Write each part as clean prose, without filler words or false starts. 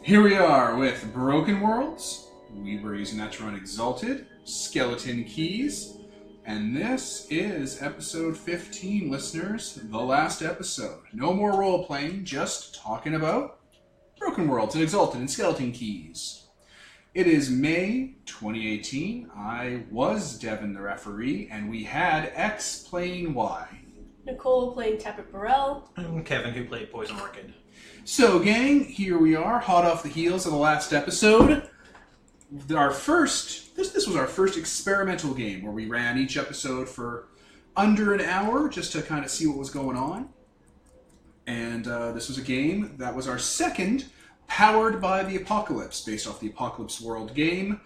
Here we are with Broken Worlds. We were using that to run Exalted, Skeleton Keys, and this is episode 15, listeners. The last episode. No more role-playing, just talking about Broken Worlds and Exalted and Skeleton Keys. It is May 2018. I was Devin the referee, and we had X playing Y. Nicole playing Tepet Burrell. And Kevin, who played Poison Orchid. So, gang, here we are, hot off the heels of the last episode. This was our first experimental game where we ran each episode for under an hour just to kind of see what was going on. And this was a game that was our second powered by the Apocalypse, based off the Apocalypse World game.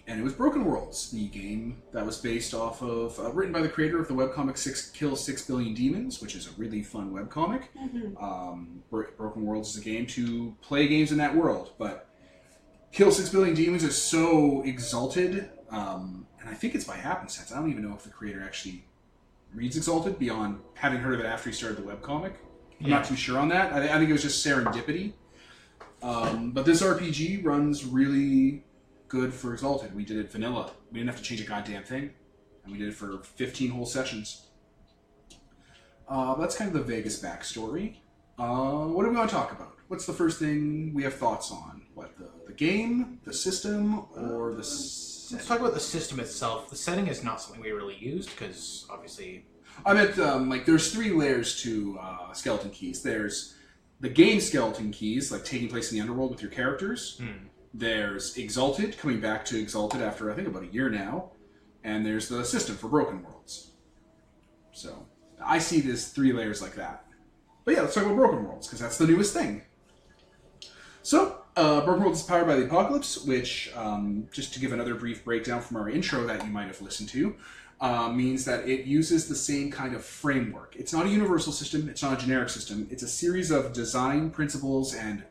And it was Broken Worlds, the game that was based off of, written by the creator of the webcomic Kill 6 Billion Demons, which is a really fun webcomic. Mm-hmm. Broken Worlds is a game to play games in that world, but Kill 6 Billion Demons is so exalted, and I think it's by happenstance. I don't even know if the creator actually reads Exalted beyond having heard of it after he started the webcomic. I'm not too sure on that. I think it was just serendipity. But this RPG runs really good for Exalted. We did it vanilla. We didn't have to change a goddamn thing. And we did it for 15 whole sessions. That's kind of the Vegas backstory. What do we want to talk about? What's the first thing we have thoughts on? What, the game, the system, or the setting? Let's talk about the system itself. The setting is not something we really used, because obviously... I meant, there's three layers to Skeleton Keys. There's the game Skeleton Keys, like taking place in the underworld with your characters. There's Exalted, coming back to Exalted after, I think, about a year now. And there's the system for Broken Worlds. So, I see it as three layers like that. But yeah, let's talk about Broken Worlds, because that's the newest thing. So, Broken Worlds is powered by the Apocalypse, which, just to give another brief breakdown from our intro that you might have listened to, means that it uses the same kind of framework. It's not a universal system, it's not a generic system, it's a series of design principles and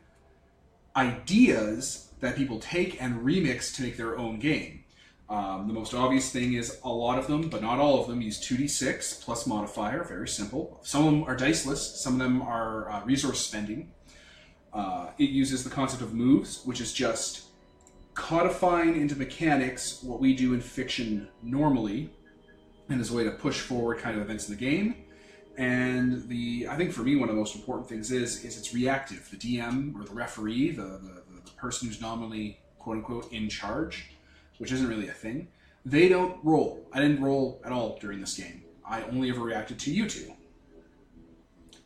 ideas that people take and remix to make their own game. The most obvious thing is a lot of them, but not all of them, use 2d6 plus modifier, very simple. Some of them are diceless, some of them are resource spending. It uses the concept of moves, which is just codifying into mechanics what we do in fiction normally, and as a way to push forward kind of events in the game. And I think for me, one of the most important things is it's reactive. The DM, or the referee, the person who's nominally, quote-unquote, in charge, which isn't really a thing, they don't roll. I didn't roll at all during this game. I only ever reacted to you two.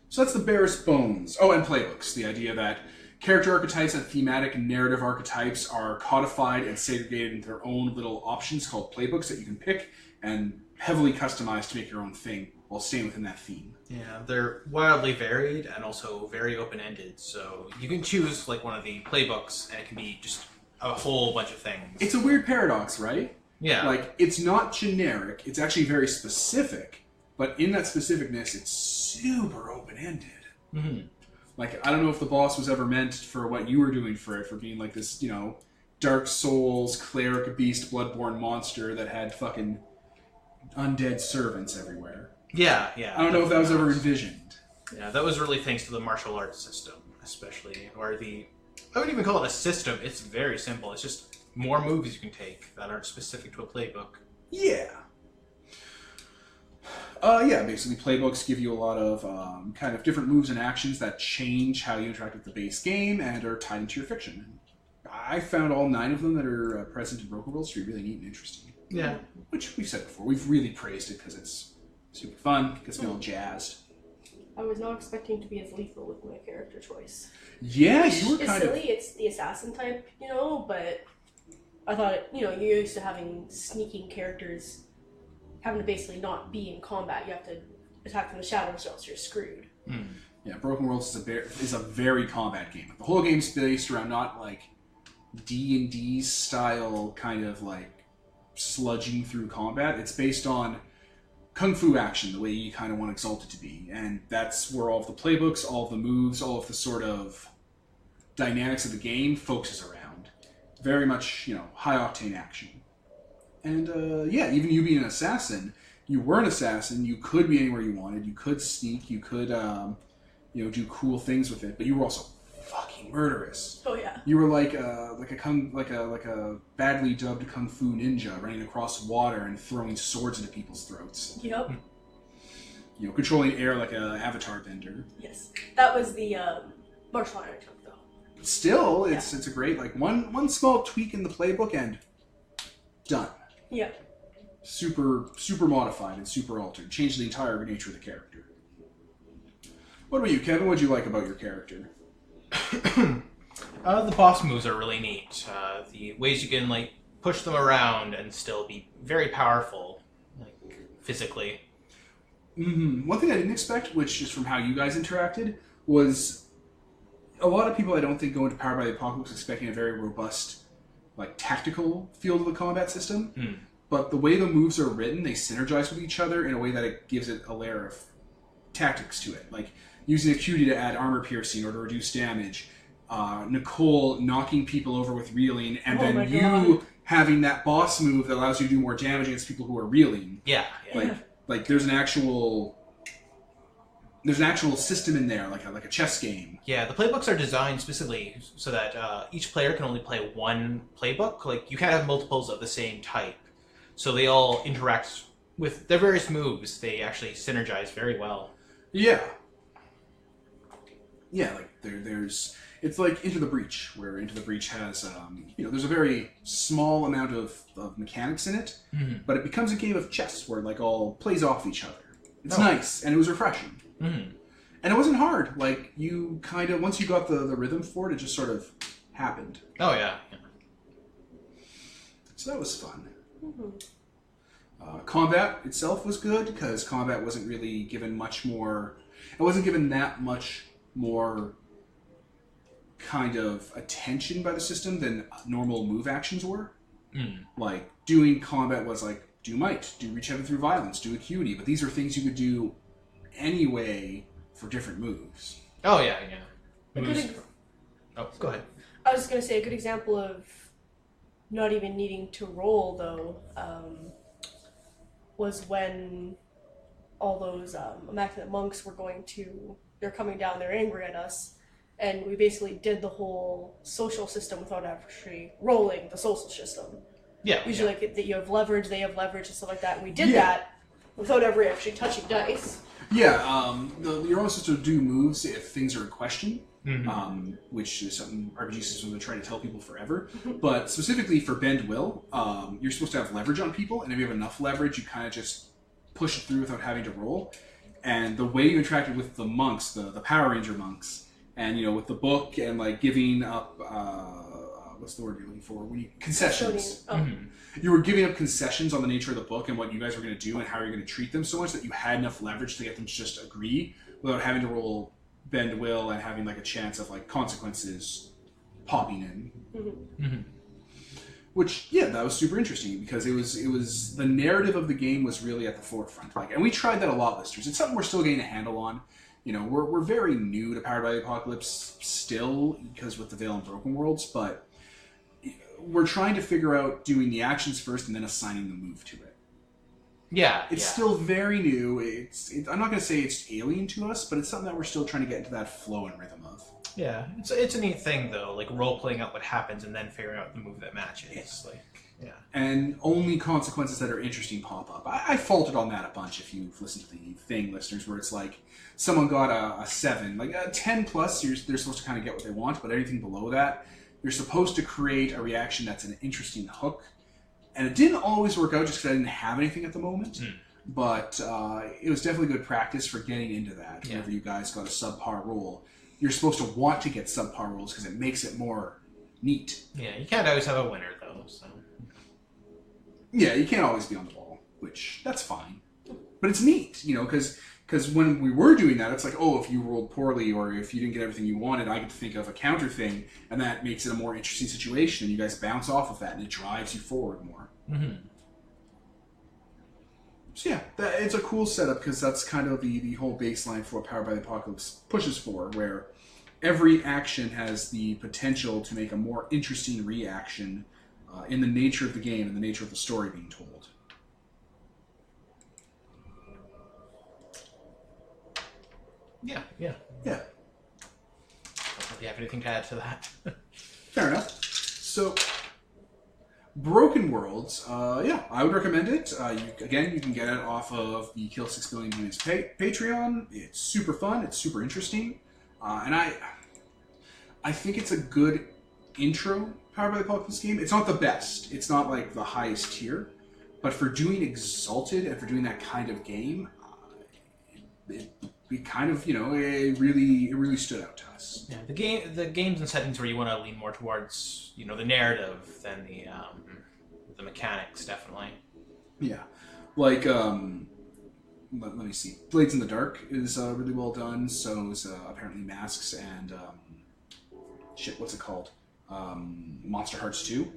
So that's the barest bones. Oh, and playbooks. The idea that character archetypes and thematic narrative archetypes are codified and segregated into their own little options called playbooks that you can pick and heavily customize to make your own thing while staying within that theme. Yeah, they're wildly varied and also very open-ended, so you can choose like one of the playbooks and it can be just a whole bunch of things. It's a weird paradox, right? Yeah. Like, it's not generic, it's actually very specific, but in that specificness, it's super open-ended. Mm-hmm. Like, I don't know if the boss was ever meant for what you were doing for it, for being like this, Dark Souls, cleric, beast, bloodborne monster that had fucking undead servants everywhere. Yeah. I don't know if that was ever envisioned. Yeah, that was really thanks to the martial arts system, especially, or I wouldn't even call it a system, it's very simple. It's just more moves you can take that aren't specific to a playbook. Yeah. Basically playbooks give you a lot of kind of different moves and actions that change how you interact with the base game and are tied into your fiction. I found all 9 of them that are present in Broken Worlds to be really neat and interesting. Yeah. Which we've said before. We've really praised it because it's super fun, gets me all jazzed. I was not expecting to be as lethal with my character choice. Yeah, you were kind of... It's silly, it's the assassin type, but I thought, you're used to having sneaking characters having to basically not be in combat. You have to attack from the shadows or else you're screwed. Mm. Yeah, Broken Worlds is a very combat game. The whole game's based around not like D&D style kind of like sludging through combat. It's based on kung fu action, the way you kind of want Exalted to be. And that's where all of the playbooks, all of the moves, all of the sort of dynamics of the game focuses around. Very much, high-octane action. And, even you being an assassin, you were an assassin, you could be anywhere you wanted, you could sneak, you could, do cool things with it, but you were also fucking murderous. Oh yeah. You were like a badly dubbed kung fu ninja running across water and throwing swords into people's throats. Yep. You know, controlling air like an avatar bender. Yes. That was the martial art I took though. But still, it's a great like one small tweak in the playbook and done. Yeah. Super modified and super altered. Changed the entire nature of the character. What about you, Kevin? What do you like about your character? The boss moves are really neat. The ways you can like push them around and still be very powerful, like physically. Mm-hmm. One thing I didn't expect, which is from how you guys interacted, was a lot of people I don't think go into Powered by the Apocalypse expecting a very robust, like tactical feel to the combat system. Mm. But the way the moves are written, they synergize with each other in a way that it gives it a layer of tactics to it. Like using Acuity to add armor piercing or to reduce damage. Nicole knocking people over with reeling, and Oh my then you God. having that boss move that allows you to do more damage against people who are reeling. Yeah. Like there's an actual system in there, like a chess game. Yeah, the playbooks are designed specifically so that each player can only play one playbook. Like, you can't have multiples of the same type. So they all interact with their various moves. They actually synergize very well. Yeah. Yeah, like there's it's like Into the Breach, where Into the Breach has there's a very small amount of mechanics in it, but it becomes a game of chess where it like all plays off each other. It's nice and it was refreshing. Mm-hmm. And it wasn't hard. Like you kind of once you got the rhythm for it, it just sort of happened. Oh, yeah. So that was fun. Mm-hmm. Combat itself was good because combat wasn't really given much more. It wasn't given that much more kind of attention by the system than normal move actions were. Mm. Like doing combat was like do might, do reach heaven through violence, do acuity, but these are things you could do anyway for different moves. Oh, yeah. Oh, go ahead. I was going to say a good example of not even needing to roll, though, was when all those Immaculate Monks were they're coming down, they're angry at us, and we basically did the whole social system without actually rolling the social system. Yeah. Usually, like, that you have leverage, they have leverage, and stuff like that, and we did that without ever actually touching dice. Yeah, you're only supposed to do moves if things are in question. Mm-hmm. Which is something RPG systems have been trying to tell people forever. But specifically for Bend Will, you're supposed to have leverage on people, and if you have enough leverage, you kind of just push it through without having to roll. And the way you interacted with the monks, the Power Ranger monks, and with the book and like giving up, what's the word you're looking for? Concessions. You were giving up concessions on the nature of the book and what you guys were going to do and how you're going to treat them so much that you had enough leverage to get them to just agree without having to roll Bend Will and having like a chance of like consequences popping in. Which that was super interesting because it was the narrative of the game was really at the forefront. Like, and we tried that a lot, listeners. It's something we're still getting a handle on. We're very new to Powered by the Apocalypse still because with the Veil and Broken Worlds, but we're trying to figure out doing the actions first and then assigning the move to it. Yeah, it's still very new. I'm not going to say it's alien to us, but it's something that we're still trying to get into that flow and rhythm of. Yeah, it's a neat thing though, like role playing out what happens and then figuring out the move that matches. And only consequences that are interesting pop up. I faulted on that a bunch if you've listened to the thing, listeners, where it's like someone got a 7, like a 10 plus. They're supposed to kind of get what they want, but anything below that, you're supposed to create a reaction that's an interesting hook. And it didn't always work out just because I didn't have anything at the moment. But it was definitely good practice for getting into that. Whenever you guys got a subpar roll, you're supposed to want to get subpar rolls because it makes it more neat. Yeah, you can't always have a winner though. So. Yeah, you can't always be on the ball, which that's fine. But it's neat, because when we were doing that, it's like, oh, if you rolled poorly or if you didn't get everything you wanted, I get to think of a counter thing, and that makes it a more interesting situation, and you guys bounce off of that, and it drives you forward more. So yeah, it's a cool setup, because that's kind of the whole baseline for what Powered by the Apocalypse pushes for, where every action has the potential to make a more interesting reaction in the nature of the game and the nature of the story being told. Yeah. really have anything to add to that. Fair enough. So, Broken Worlds, yeah, I would recommend it. You can get it off of the Kill 6 Billion Demons Patreon. It's super fun. It's super interesting. And I think it's a good intro Powered by the Apocalypse game. It's not the best. It's not like the highest tier. But for doing Exalted and for doing that kind of game, it kind of, it really stood out to us. Yeah, the games and settings where you want to lean more towards, the narrative than the mechanics, definitely. Yeah, like let me see. Blades in the Dark is really well done. So is apparently Masks and what's it called? Monster Hearts 2.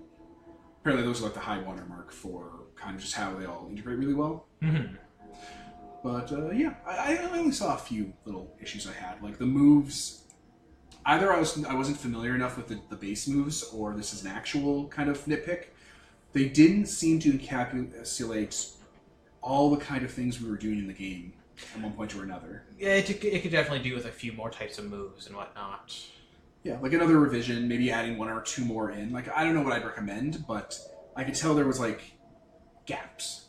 Apparently those are like the high watermark for kind of just how they all integrate really well. Mm-hmm. But yeah, I only saw a few little issues I had. Like the moves, either I wasn't familiar enough with the base moves, or this is an actual kind of nitpick. They didn't seem to encapsulate all the kind of things we were doing in the game at one point or another. Yeah, it could definitely do with a few more types of moves and whatnot. Yeah, like another revision, maybe adding one or two more in. Like, I don't know what I'd recommend, but I could tell there was, like, gaps.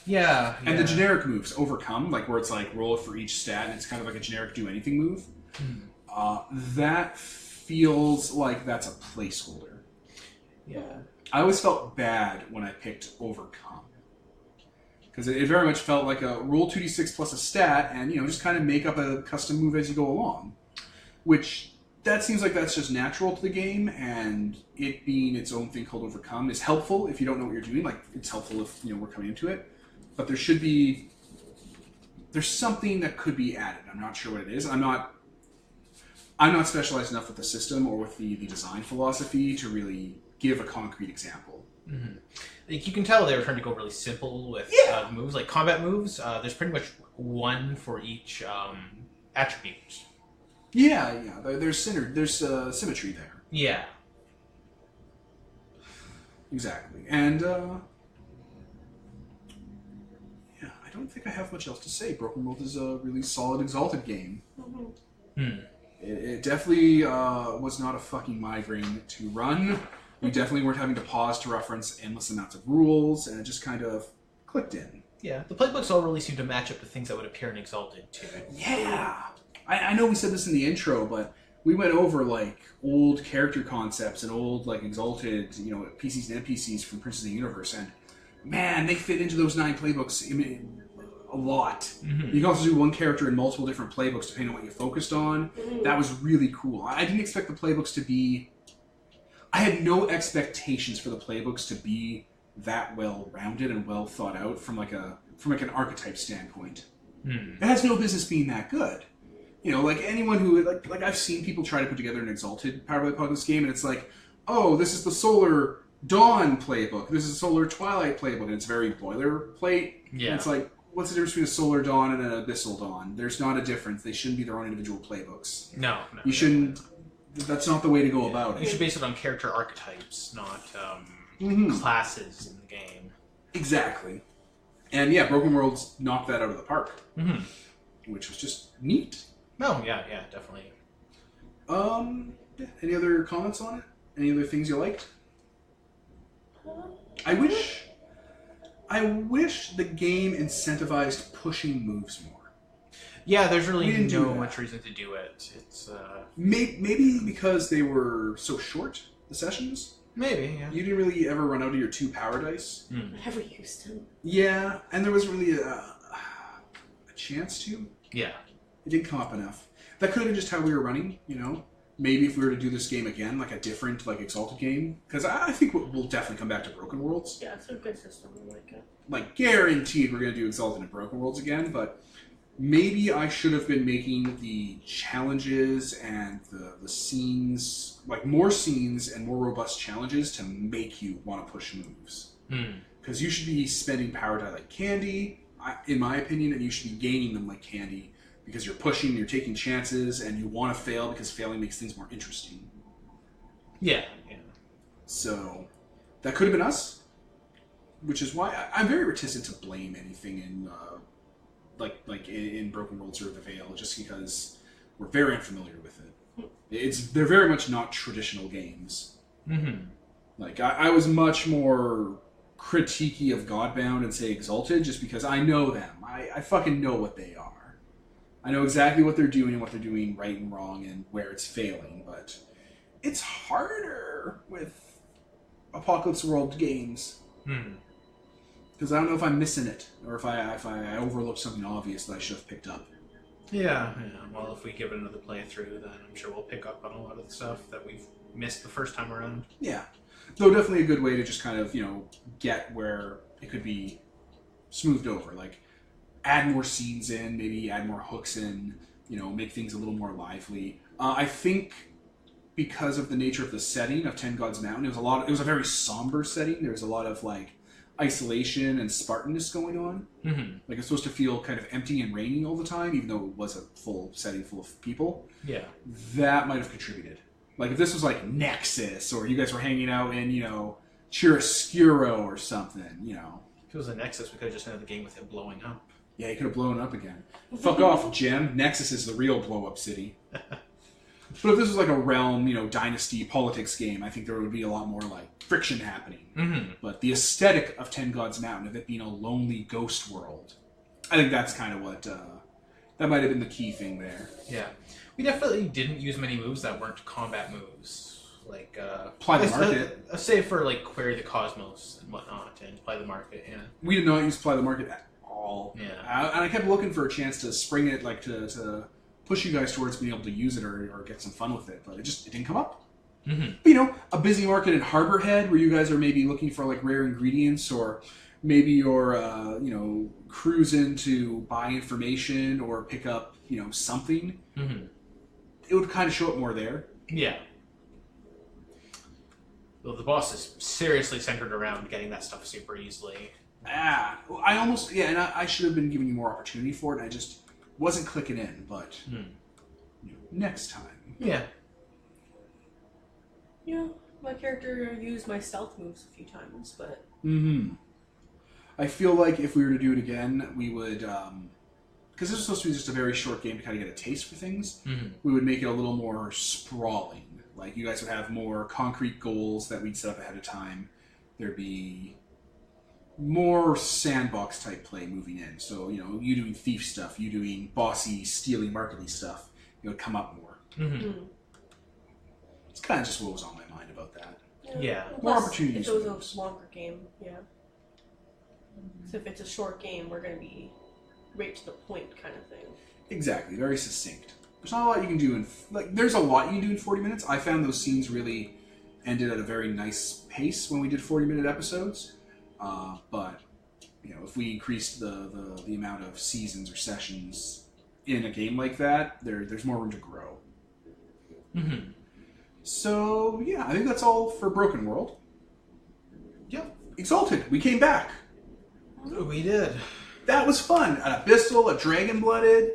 Yeah. And the generic moves, Overcome, like where it's like roll it for each stat, and it's kind of like a generic do anything move. That feels like that's a placeholder. Yeah. I always felt bad when I picked Overcome. Because it very much felt like a roll 2d6 plus a stat, and, just kind of make up a custom move as you go along. Which... that seems like that's just natural to the game, and it being its own thing called Overcome is helpful if you don't know what you're doing. Like, it's helpful if, we're coming into it. But there's something that could be added. I'm not sure what it is. I'm not specialized enough with the system or with the design philosophy to really give a concrete example. Mm-hmm. Like, you can tell they were trying to go really simple with moves, like combat moves. There's pretty much one for each attribute. Yeah. There's symmetry there. Yeah. Exactly. And, yeah, I don't think I have much else to say. Broken World is a really solid Exalted game. Mm-hmm. It definitely was not a fucking migraine to run. We definitely weren't having to pause to reference endless amounts of rules, and it just kind of clicked in. Yeah, the playbooks all really seem to match up to things that would appear in Exalted, too. Yeah! I know we said this in the intro, but we went over, like, old character concepts and old, like, Exalted, PCs and NPCs from Princes of the Universe, and, man, they fit into those 9 playbooks a lot. Mm-hmm. You can also do one character in multiple different playbooks depending on what you focused on. Mm-hmm. That was really cool. I didn't expect the playbooks to be... I had no expectations for the playbooks to be that well-rounded and well thought out from an archetype standpoint. It has no business being that good. Like anyone who, like I've seen people try to put together an Exalted Powered by the Apocalypse game, and it's like, oh, this is the Solar Dawn playbook, this is Solar Twilight playbook, and it's very boilerplate. Yeah. And it's like, what's the difference between a Solar Dawn and an Abyssal Dawn? There's not a difference. They shouldn't be their own individual playbooks. No. You shouldn't... That's not the way to go about it. You should base it on character archetypes, not classes in the game. Exactly. And yeah, Broken Worlds knocked that out of the park. Mm-hmm. Which was just neat. Oh, yeah, definitely. Any other comments on it? Any other things you liked? I wish the game incentivized pushing moves more. Yeah, there's really no much reason to do it. It's maybe because they were so short, the sessions. Maybe, yeah. You didn't really ever run out of your 2 power dice. I never used them. Yeah, and there wasn't really a chance to. Yeah. It didn't come up enough. That could have been just how we were running, Maybe if we were to do this game again, like a different, Exalted game. Because I think we'll definitely come back to Broken Worlds. Yeah, it's a good system. I like it. Like, guaranteed we're going to do Exalted and Broken Worlds again, but maybe I should have been making the challenges and the scenes, more scenes and more robust challenges to make you want to push moves. Because you should be spending power die like candy, in my opinion, and you should be gaining them like candy. Because you're pushing, you're taking chances, and you want to fail because failing makes things more interesting. Yeah. So, that could have been us. Which is why I'm very reticent to blame anything in, in Broken Worlds or The Veil, just because we're very unfamiliar with it. They're very much not traditional games. Mm-hmm. Like, I was much more critiquey of Godbound and, say, Exalted, just because I know them. I fucking know what they are. I know exactly what they're doing and what they're doing right and wrong and where it's failing, but it's harder with Apocalypse World games. Because I don't know if I'm missing it, or if I overlooked something obvious that I should have picked up. Yeah. Well, if we give it another playthrough, then I'm sure we'll pick up on a lot of the stuff that we've missed the first time around. Yeah. Though definitely a good way to just kind of, get where it could be smoothed over. Like, add more scenes in, maybe add more hooks in, make things a little more lively. I think because of the nature of the setting of Ten Gods Mountain, it was a very somber setting. There was a lot of, like, isolation and Spartanness going on. Mm-hmm. Like, it's supposed to feel kind of empty and raining all the time, even though it was a full setting full of people. Yeah. That might have contributed. Like, if this was like Nexus, or you guys were hanging out in, Chiaroscuro or something, If it was a Nexus, we could have just ended the game with it blowing up. Yeah, you could have blown up again. Fuck off, Jim. Nexus is the real blow-up city. But if this was like a realm, dynasty politics game, I think there would be a lot more, like, friction happening. Mm-hmm. But the aesthetic of Ten Gods Mountain, of it being a lonely ghost world, I think that's kind of what, that might have been the key thing there. Yeah. We definitely didn't use many moves that weren't combat moves. Like, Apply the Market. Save for, like, Query the Cosmos and whatnot, and Apply the Market, yeah. We did not use Apply the Market at all. Yeah. And I kept looking for a chance to spring it, like, to push you guys towards being able to use it or get some fun with it, but it didn't come up. Mm-hmm. But, a busy market in Harbor Head where you guys are maybe looking for, like, rare ingredients, or maybe you're, cruising to buy information or pick up, something. Mm-hmm. It would kind of show up more there. Yeah. Well, the boss is seriously centered around getting that stuff super easily. And I should have been giving you more opportunity for it, and I just wasn't clicking in, but next time. Yeah. Yeah, my character used my stealth moves a few times, but... I feel like if we were to do it again, we would, because this was supposed to be just a very short game to kind of get a taste for things, we would make it a little more sprawling. Like, you guys would have more concrete goals that we'd set up ahead of time. There'd be more sandbox-type play moving in. So, you doing thief stuff, you doing bossy, stealing, markety stuff, it would come up more. It's kind of just what was on my mind about that. Yeah. More Plus, opportunities. if it was a longer game, yeah. So if it's a short game, we're going to be right to the point kind of thing. Exactly, very succinct. There's not a lot you can do there's a lot you can do in 40 minutes. I found those scenes really ended at a very nice pace when we did 40-minute episodes. But, if we increased the amount of seasons or sessions in a game like that, there's more room to grow. So, yeah, I think that's all for Broken World. Yep. Exalted, we came back. We did. That was fun. An Abyssal, a Dragon-Blooded.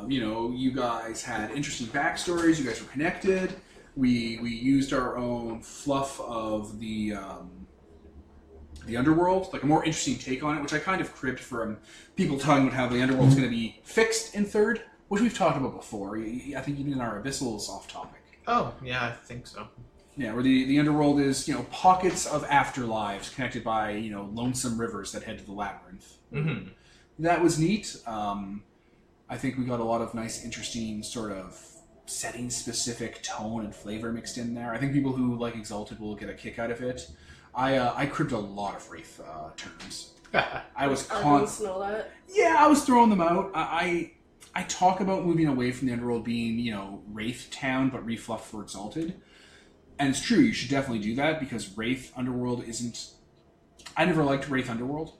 You guys had interesting backstories. You guys were connected. We used our own fluff of the Underworld, like a more interesting take on it, which I kind of cribbed from people talking about how the Underworld's going to be fixed in third, which we've talked about before. I think even our Abyssal is off topic. Oh, yeah, I think so. Yeah, where the Underworld is, pockets of afterlives connected by, lonesome rivers that head to the labyrinth. That was neat. I think we got a lot of nice, interesting sort of setting-specific tone and flavor mixed in there. I think people who like Exalted will get a kick out of it. I cribbed a lot of Wraith terms. I was know that. Yeah, I was throwing them out. I talk about moving away from the Underworld being, Wraith Town, but refluffed for Exalted. And it's true, you should definitely do that, because Wraith Underworld isn't... I never liked Wraith Underworld.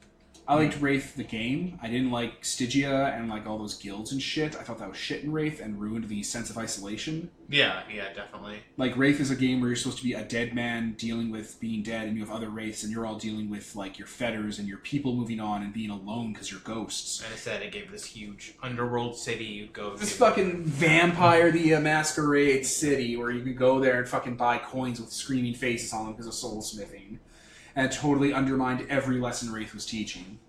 I liked Wraith the game. I didn't like Stygia and like all those guilds and shit. I thought that was shit in Wraith and ruined the sense of isolation. Yeah, definitely. Like, Wraith is a game where you're supposed to be a dead man dealing with being dead, and you have other Wraiths, and you're all dealing with, like, your fetters and your people moving on and being alone because you're ghosts. And instead it gave this huge underworld city you go to. This fucking Vampire the Masquerade city where you could go there and fucking buy coins with screaming faces on them because of soul smithing. And it totally undermined every lesson Wraith was teaching.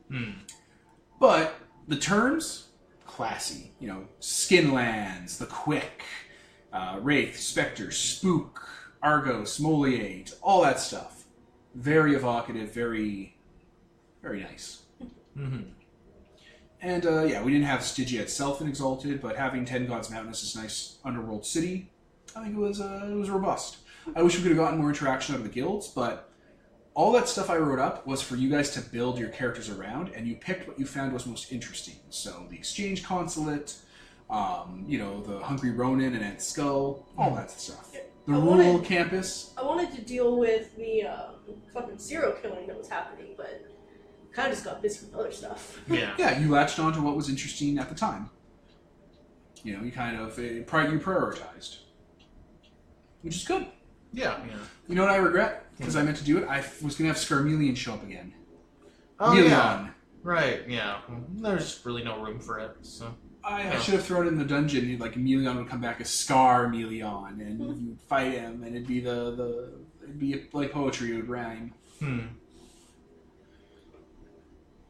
But the terms, classy. Skinlands, the Quick, Wraith, Spectre, Spook, Argos, Moliate, all that stuff. Very evocative, very, very nice. Mm-hmm. And yeah, we didn't have Stygia itself in Exalted, but having Ten Gods Mountain as this nice underworld city, I think it was robust. I wish we could have gotten more interaction out of the guilds, but all that stuff I wrote up was for you guys to build your characters around, and you picked what you found was most interesting. So the Exchange Consulate, the Hungry Ronin and Ant Skull, all that stuff. The rural campus. I wanted to deal with the fucking serial killing that was happening, but kind of just got busy with other stuff. Yeah. Yeah, you latched on to what was interesting at the time. You kind of you prioritized, which is good. Yeah. You know what I regret? Because I meant to do it. I was going to have Scarmelion show up again. Oh, Melion. yeah. Right, yeah. There's really no room for it, so... I should have thrown it in the dungeon. Like Melion would come back as Scarmelion, and you'd fight him, and it'd be it'd be like poetry. It would rhyme.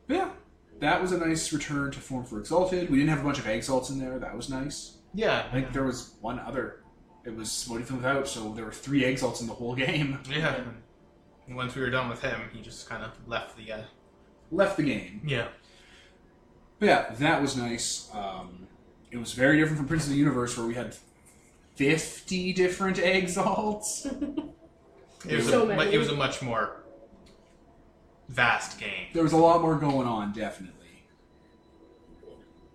But yeah, that was a nice return to form for Exalted. We didn't have a bunch of Exalts in there. That was nice. Yeah. I think there was one other. It was Modiphin Without, so there were 3 Exalts in the whole game. Yeah. And once we were done with him, he just kind of left the... Left the game. Yeah. But yeah, that was nice. It was very different from Prince of the Universe, where we had 50 different Exalts. It was a much more vast game. There was a lot more going on, definitely.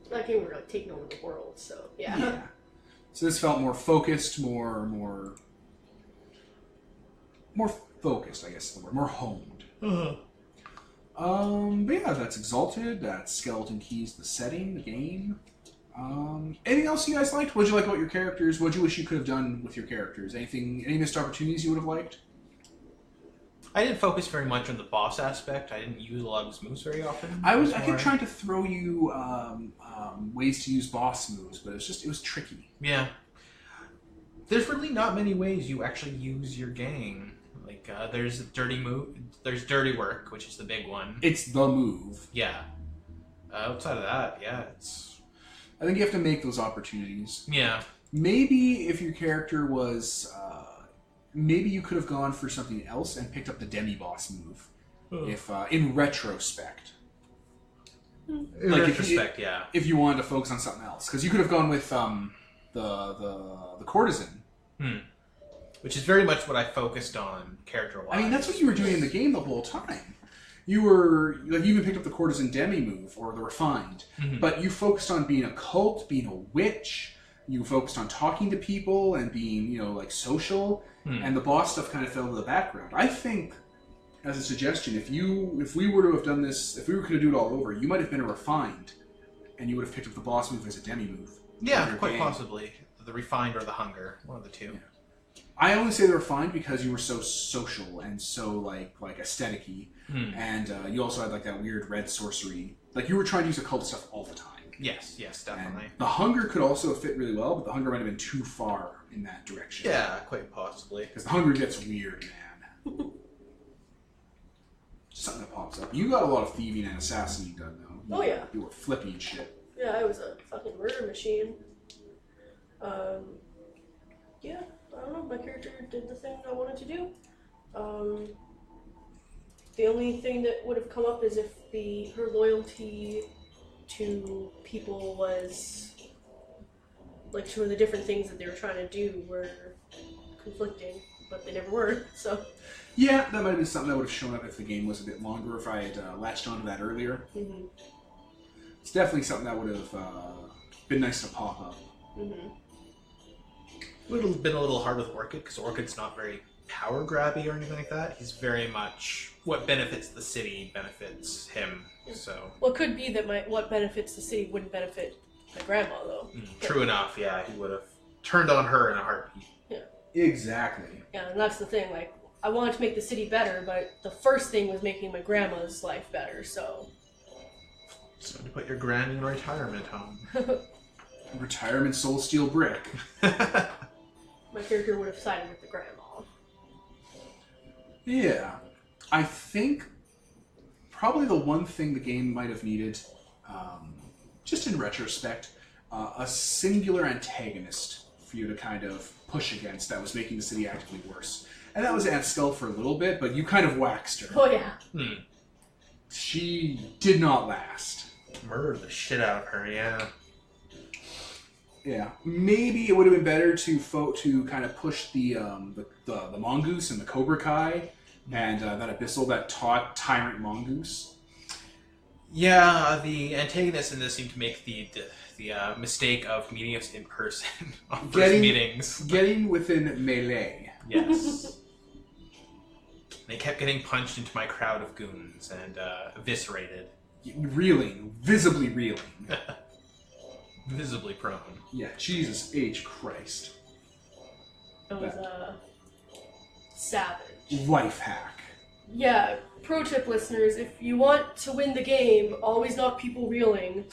That game we were like taking over the world, so yeah. So this felt more focused, more focused, I guess is the word. More honed. But yeah, that's Exalted, that's Skeleton Keys, the setting, the game. Anything else you guys liked? What did you like about your characters? What did you wish you could have done with your characters? Any missed opportunities you would have liked? I didn't focus very much on the boss aspect. I didn't use a lot of his moves very often. I kept trying to throw you ways to use boss moves, but it was tricky. Yeah. There's really not many ways you actually use your gang. Like, there's dirty work, which is the big one. It's the move. Yeah. Outside of that, yeah, I think you have to make those opportunities. Yeah. Maybe if your character was... maybe you could have gone for something else and picked up the demi-boss move. If in retrospect. Yeah. If you wanted to focus on something else. Because you could have gone with the courtesan. Which is very much what I focused on character-wise. I mean, that's what you were doing in the game the whole time. You were... you even picked up the courtesan demi move, or the refined. But you focused on being a cult, being a witch. You focused on talking to people and being, social. And the boss stuff kind of fell to the background. I think, as a suggestion, if we were to have done this, if we could have do it all over, you might have been a refined, and you would have picked up the boss move as a demi move. Yeah, quite possibly. The refined or the hunger, one of the two. Yeah. I only say the refined because you were so social and so like aesthetic-y, and you also had like that weird red sorcery. Like you were trying to use occult stuff all the time. Yes, definitely. And the hunger could also fit really well, but the hunger might have been too far in that direction. Yeah, quite possibly. Because the hunger gets weird, man. Something that pops up. You got a lot of thieving and assassinating done, though. Yeah. You were flippy and shit. Yeah, I was a fucking murder machine. Yeah, I don't know, my character did the thing I wanted to do. The only thing that would have come up is if her loyalty to people was like some of the different things that they were trying to do were conflicting, but they never were, so. Yeah, that might have been something that would have shown up if the game was a bit longer, if I had latched onto that earlier. It's definitely something that would have been nice to pop up. It would have been a little hard with Orchid, because Orchid's not very power grabby or anything like that. He's very much what benefits the city benefits him. So. Well, it could be that what benefits the city wouldn't benefit my grandma, though. True enough, yeah. He would have turned on her in a heartbeat. Yeah. Exactly. Yeah, and that's the thing. Like, I wanted to make the city better, but the first thing was making my grandma's life better, so. So to put your granny in a retirement home. Retirement soul steel brick. My character would have sided with the grandma. Yeah. I think probably the one thing the game might have needed, just in retrospect, a singular antagonist for for you to kind of push against that was making the city actively worse. And that was Aunt Skull for a little bit, but you kind of waxed her. Oh yeah. She did not last. Murdered the shit out of her, yeah. Yeah, maybe it would have been better to kind of push the mongoose and the Cobra Kai and that abyssal, that taut tyrant mongoose. Yeah, the antagonists in this seem to make the mistake of meeting us in person on first meetings. Getting within melee. Yes. They kept getting punched into my crowd of goons and eviscerated. Reeling, visibly reeling. Visibly prone. Yeah, Jesus H. Christ. It was savage. Life hack. Yeah, pro tip listeners, if you want to win the game, always knock people reeling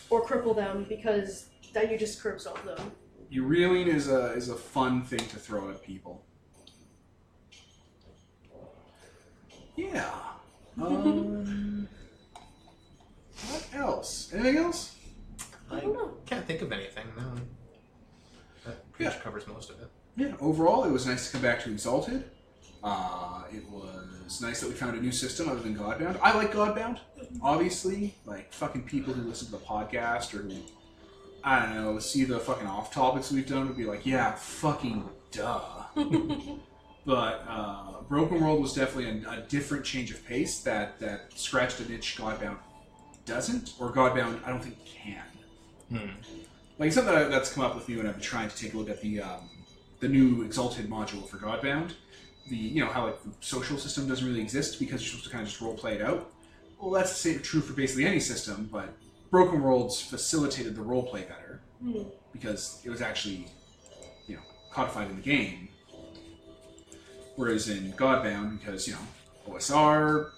or cripple them, because then you just curb stomp them. Reeling is a fun thing to throw at people. Yeah. What else? Anything else? I don't know. Can't think of anything, no. That pretty much covers most of it. Yeah, overall, it was nice to come back to Exalted. It was nice that we found a new system other than Godbound. I like Godbound, obviously. Like, fucking people who listen to the podcast or who, I don't know, see the fucking off-topics we've done would be like, yeah, fucking duh. But Broken World was definitely a different change of pace that scratched an itch Godbound doesn't, or Godbound I don't think can. Like, something that's come up with me when I've been trying to take a look at the new Exalted module for Godbound. How like the social system doesn't really exist because you're supposed to kind of just role play it out. Well, that's the same true for basically any system, but Broken Worlds facilitated the role play better because it was actually, codified in the game. Whereas in Godbound, because OSR,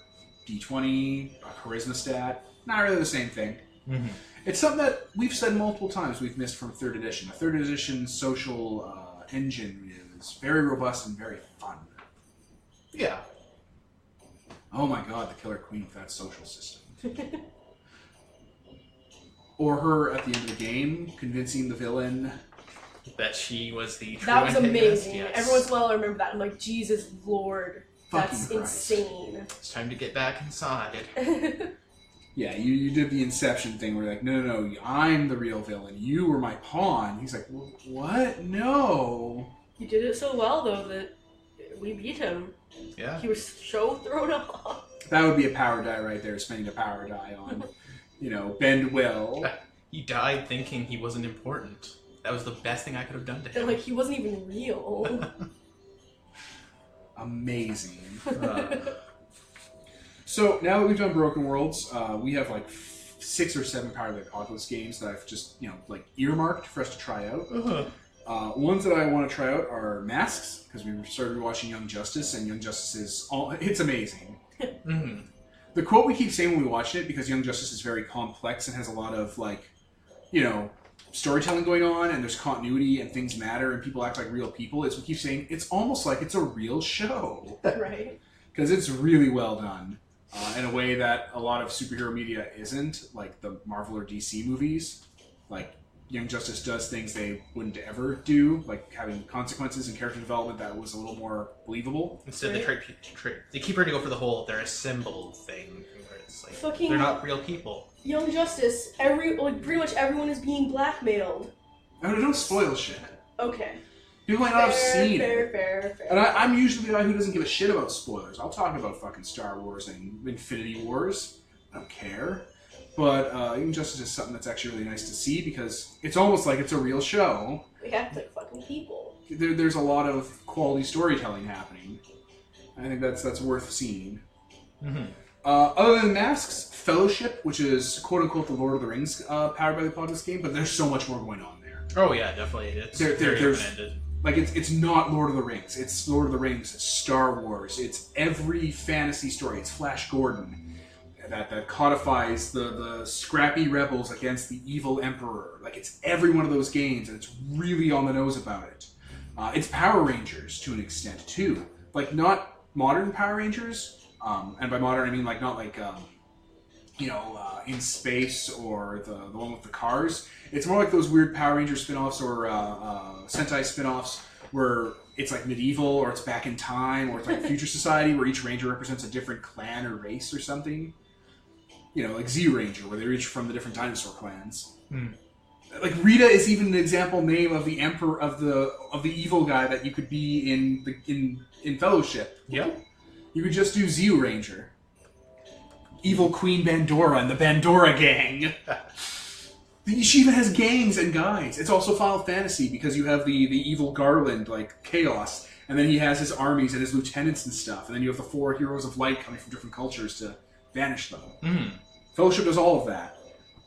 D20, charisma stat, not really the same thing. Mm-hmm. It's something that we've said multiple times we've missed from 3rd edition. The 3rd edition social engine is very robust and very fun. Yeah. Oh my god, the Killer Queen with that social system. Or her at the end of the game convincing the villain that she was the true That was antagonist. amazing. Yes. Every once in a while I remember that. I'm like, Jesus Lord, that's Fucking Christ. insane. It's time to get back inside. Yeah, you did the Inception thing where you're like, no, I'm the real villain. You were my pawn. He's like, what? No. He did it so well, though, that we beat him. Yeah. He was so thrown off. That would be a power die right there, spending a power die on, Bend Will. He died thinking he wasn't important. That was the best thing I could have done to him. And, like, he wasn't even real. Amazing. So, now that we've done Broken Worlds, we have, 6 or 7 Power of the Apocalypse games that I've just, earmarked for us to try out. Ones that I want to try out are Masks, because we started watching Young Justice, and Young Justice is it's amazing. Mm-hmm. The quote we keep saying when we watch it, because Young Justice is very complex and has a lot of, storytelling going on, and there's continuity, and things matter, and people act like real people, is we keep saying it's almost like it's a real show. Right. Because it's really well done. In a way that a lot of superhero media isn't, like the Marvel or DC movies. Like, Young Justice does things they wouldn't ever do, like having consequences and character development that was a little more believable. Instead, Right. they keep trying to go for the whole they're a symbol thing, where it's like Fucking- they're not real people. Young Justice, pretty much everyone is being blackmailed. No, don't spoil shit. Okay. People might not have seen it. Fair. And I'm usually the guy who doesn't give a shit about spoilers. I'll talk about fucking Star Wars and Infinity Wars. I don't care. But Young Justice is something that's actually really nice to see because it's almost like it's a real show. They act like fucking people. There's a lot of quality storytelling happening. I think that's worth seeing. Mm-hmm. Other than Masks, Fellowship, which is quote-unquote the Lord of the Rings Powered by the Apocalypse game, but there's so much more going on there. Oh yeah, definitely. It's very there's- open-ended. Like, it's not Lord of the Rings. It's Lord of the Rings, it's Star Wars, it's every fantasy story. It's Flash Gordon that codifies the scrappy rebels against the evil emperor. Like, it's every one of those games, and it's really on the nose about it. It's Power Rangers, to an extent, too. Like, not modern Power Rangers, and by modern I mean, like, not like in space, or the one with the cars. It's more like those weird Power Ranger spin-offs or Sentai spin-offs where it's like medieval, or it's back in time, or it's like future society where each ranger represents a different clan or race or something. Like Z Ranger, where they're each from the different dinosaur clans. Like Rita is even an example name of the emperor of the evil guy that you could be in Fellowship. Yep. You could just do Z Ranger. Evil Queen Bandora and the Bandora Gang. She even has gangs and guys. It's also Final Fantasy because you have the evil Garland, like Chaos, and then he has his armies and his lieutenants and stuff, and then you have the 4 heroes of light coming from different cultures to banish them. Fellowship does all of that,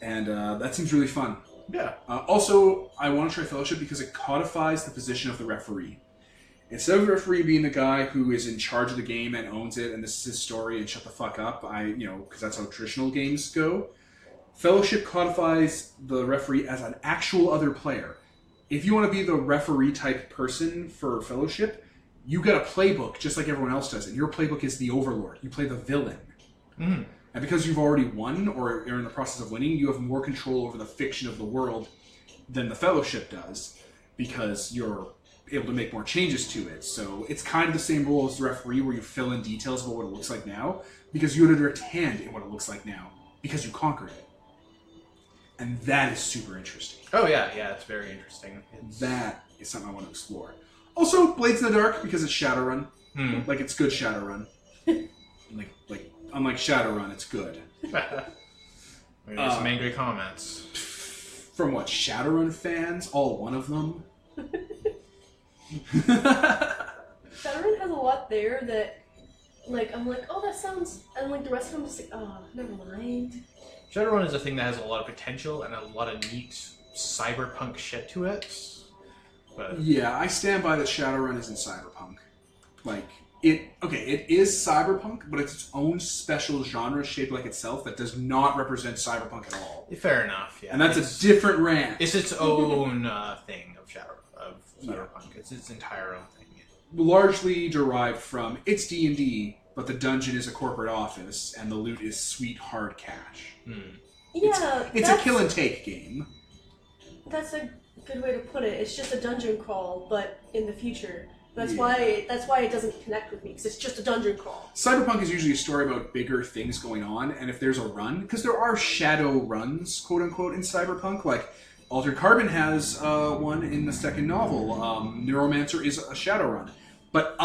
and that seems really fun. Yeah. Also, I want to try Fellowship because it codifies the position of the referee. Instead of the referee being the guy who is in charge of the game and owns it, and this is his story, and shut the fuck up, because that's how traditional games go, Fellowship codifies the referee as an actual other player. If you want to be the referee type person for Fellowship, you get a playbook just like everyone else does, and your playbook is the Overlord. You play the villain. And because you've already won, or are in the process of winning, you have more control over the fiction of the world than the Fellowship does, because you're able to make more changes to it. So it's kind of the same role as the referee, where you fill in details about what it looks like now, because you had a direct hand in what it looks like now, because you conquered it. And that is super interesting. Oh yeah, it's very interesting. That is something I want to explore. Also, Blades in the Dark, because it's Shadowrun. Like, it's good Shadowrun. like unlike Shadowrun, it's good. There's some angry comments. From what, Shadowrun fans? All one of them? Shadowrun has a lot there that, I'm like, oh, that sounds... And, the rest of them just like, oh, never mind. Shadowrun is a thing that has a lot of potential and a lot of neat cyberpunk shit to it. But yeah, I stand by that Shadowrun isn't cyberpunk. It is cyberpunk, but it's its own special genre shaped like itself that does not represent cyberpunk at all. Fair enough, yeah. And that's a different rant. It's its own thing of cyberpunk. It's its entire own thing. Largely derived from, it's D&D, but the dungeon is a corporate office, and the loot is sweet, hard cash. Yeah, it's a kill and take game. That's a good way to put it. It's just a dungeon crawl, but in the future. That's why it doesn't connect with me, because it's just a dungeon crawl. Cyberpunk is usually a story about bigger things going on, and if there's a run, because there are shadow runs, quote unquote, in Cyberpunk, like Altered Carbon has one in the second novel. Neuromancer is a shadow run. But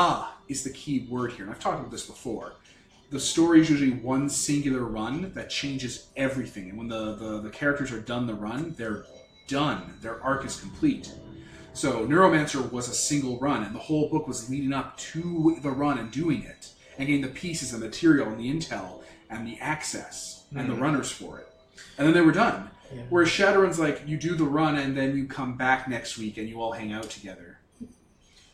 is the key word here, and I've talked about this before. The story is usually one singular run that changes everything, and when the characters are done the run, they're done. Their arc is complete. So Neuromancer was a single run, and the whole book was leading up to the run and doing it, and getting the pieces and material and the intel and the access and the runners for it. And then they were done. Yeah. Whereas Shadowrun's like, you do the run and then you come back next week and you all hang out together.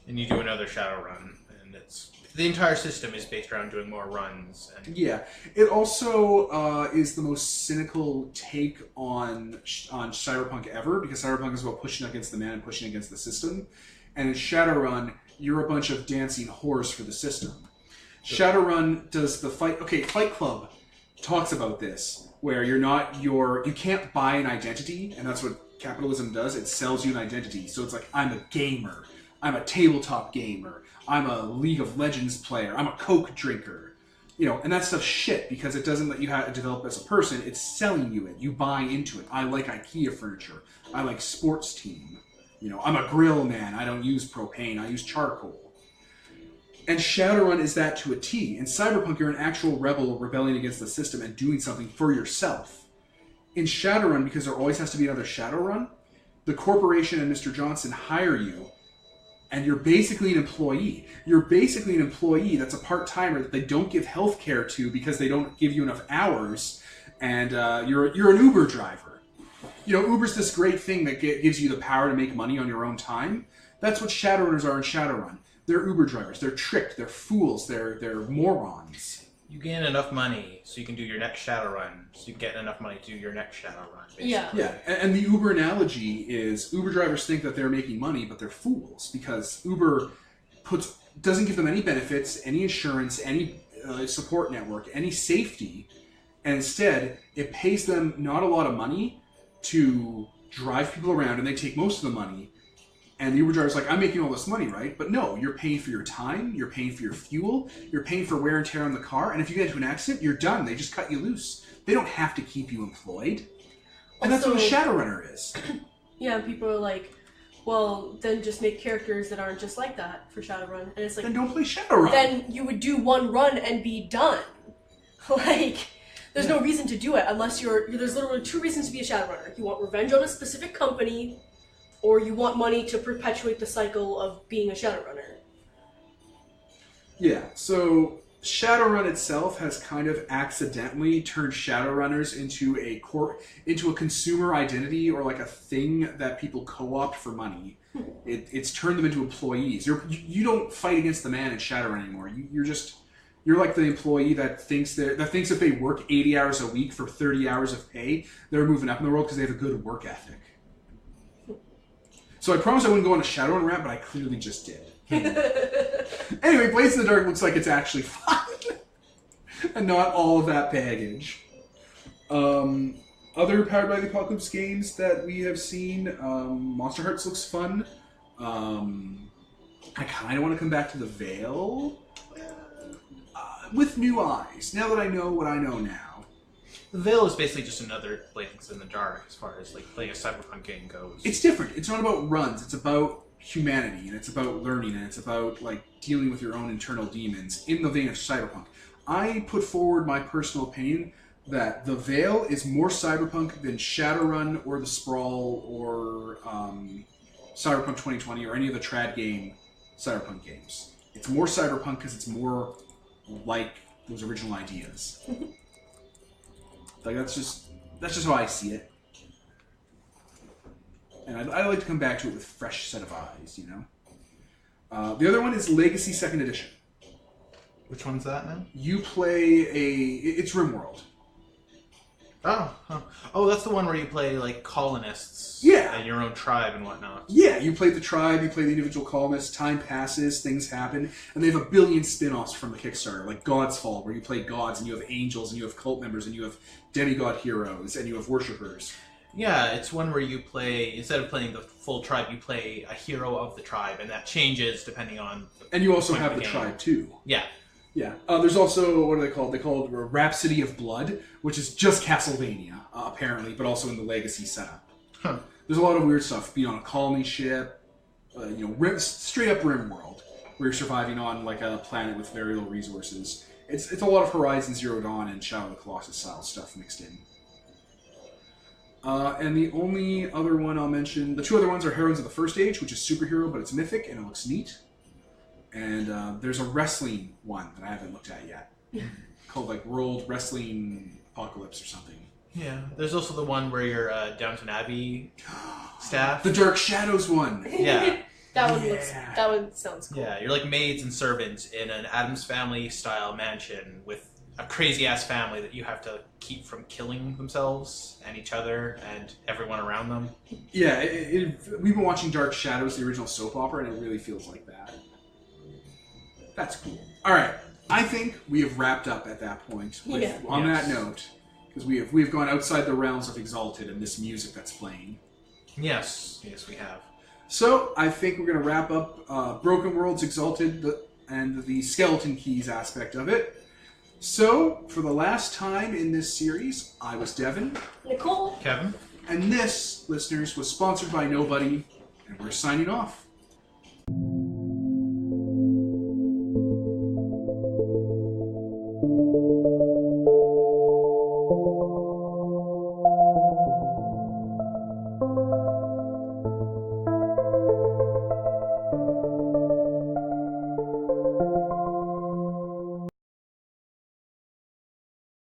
And you do another Shadowrun, and it's... The entire system is based around doing more runs. And... Yeah. It also is the most cynical take on Cyberpunk ever, because Cyberpunk is about pushing against the man and pushing against the system. And in Shadowrun, you're a bunch of dancing whores for the system. Shadowrun does the fight... Okay, Fight Club talks about this, where you can't buy an identity, and that's what capitalism does. It sells you an identity. So it's like, I'm a gamer. I'm a tabletop gamer. I'm a League of Legends player. I'm a Coke drinker. And that stuff's shit because it doesn't let you develop as a person. It's selling you it. You buy into it. I like IKEA furniture. I like sports team. I'm a grill man. I don't use propane. I use charcoal. And Shadowrun is that to a T. In Cyberpunk, you're an actual rebel rebelling against the system and doing something for yourself. In Shadowrun, because there always has to be another Shadowrun, the corporation and Mr. Johnson hire you, and you're basically an employee. You're basically an employee that's a part-timer that they don't give health care to because they don't give you enough hours, and you're an Uber driver. Uber's this great thing that gives you the power to make money on your own time. That's what Shadowrunners are in Shadowrun. They're Uber drivers. They're tricked. They're fools. They're morons. You gain enough money so you can do your next Shadowrun, so you get enough money to do your next Shadowrun, basically. Yeah, and the Uber analogy is Uber drivers think that they're making money, but they're fools, because Uber doesn't give them any benefits, any insurance, any support network, any safety, And instead, it pays them not a lot of money to drive people around, and they take most of the money. And the Uber driver's like, I'm making all this money, right? But no, you're paying for your time, you're paying for your fuel, you're paying for wear and tear on the car, and if you get into an accident, you're done. They just cut you loose. They don't have to keep you employed. And that's what a Shadowrunner is. Yeah, people are like, well, then just make characters that aren't just like that for Shadowrun. And it's like, Then don't play Shadowrun. then you would do one run and be done. Like, there's no reason to do it unless there's literally two reasons to be a Shadowrunner. You want revenge on a specific company, or you want money to perpetuate the cycle of being a Shadowrunner. Yeah, so Shadowrun itself has kind of accidentally turned Shadowrunners into a consumer identity, or like a thing that people co-opt for money. It's turned them into employees. You don't fight against the man in Shadowrun anymore. You're like the employee that thinks if they work 80 hours a week for 30 hours of pay, they're moving up in the world because they have a good work ethic. So I promised I wouldn't go on a Shadowrun rant, but I clearly just did. Anyway, Blades in the Dark looks like it's actually fun. And not all of that baggage. Other Powered by the Apocalypse games that we have seen, Monster Hearts looks fun. I kind of want to come back to the Veil. With new eyes, now that I know what I know now. The Veil is basically just another Blades in the Dark as far as like playing a cyberpunk game goes. It's different. It's not about runs. It's about humanity, and it's about learning, and it's about like dealing with your own internal demons in the vein of cyberpunk. I put forward my personal opinion that the Veil is more cyberpunk than Shadowrun or the Sprawl or Cyberpunk 2020 or any of the trad game cyberpunk games. It's more cyberpunk because it's more like those original ideas. Like that's just how I see it. And I like to come back to it with a fresh set of eyes, you know? The other one is Legacy 2nd Edition. Which one's that, man? You play it's RimWorld. Oh, huh. Oh, that's the one where you play like colonists. Yeah. And your own tribe and whatnot. Yeah, you play the tribe, you play the individual colonists, time passes, things happen, and they have a billion spin-offs from the Kickstarter, like God's Fall, where you play gods, and you have angels, and you have cult members, and you have demigod heroes, and you have worshippers. Yeah, it's one where you play, instead of playing the full tribe, you play a hero of the tribe, and that changes depending on... And you also have the tribe, too. Yeah. Yeah. There's also, what are they called? They call it Rhapsody of Blood, which is just Castlevania, apparently, but also in the Legacy setup. Huh. There's a lot of weird stuff. Be on a colony ship, straight up RimWorld, where you're surviving on like a planet with very little resources. It's a lot of Horizon Zero Dawn and Shadow of the Colossus style stuff mixed in. And the only other one I'll mention, the two other ones are Heroines of the First Age, which is superhero, but it's mythic and it looks neat. And there's a wrestling one that I haven't looked at yet, called like World Wrestling Apocalypse or something. Yeah, there's also the one where you're Downton Abbey staff. The Dark Shadows one. Yeah. That one sounds cool. Yeah, you're like maids and servants in an Addams Family style mansion with a crazy ass family that you have to keep from killing themselves and each other and everyone around them. Yeah, we've been watching Dark Shadows, the original soap opera, and it really feels like that. That's cool. All right, I think we have wrapped up at that point. On that note, because we have gone outside the realms of Exalted and this music that's playing. Yes, we have. So I think we're going to wrap up Broken Worlds Exalted and the Skeleton Keys aspect of it. So, for the last time in this series, I was Devin. Nicole. Kevin. And this, listeners, was sponsored by nobody, and we're signing off.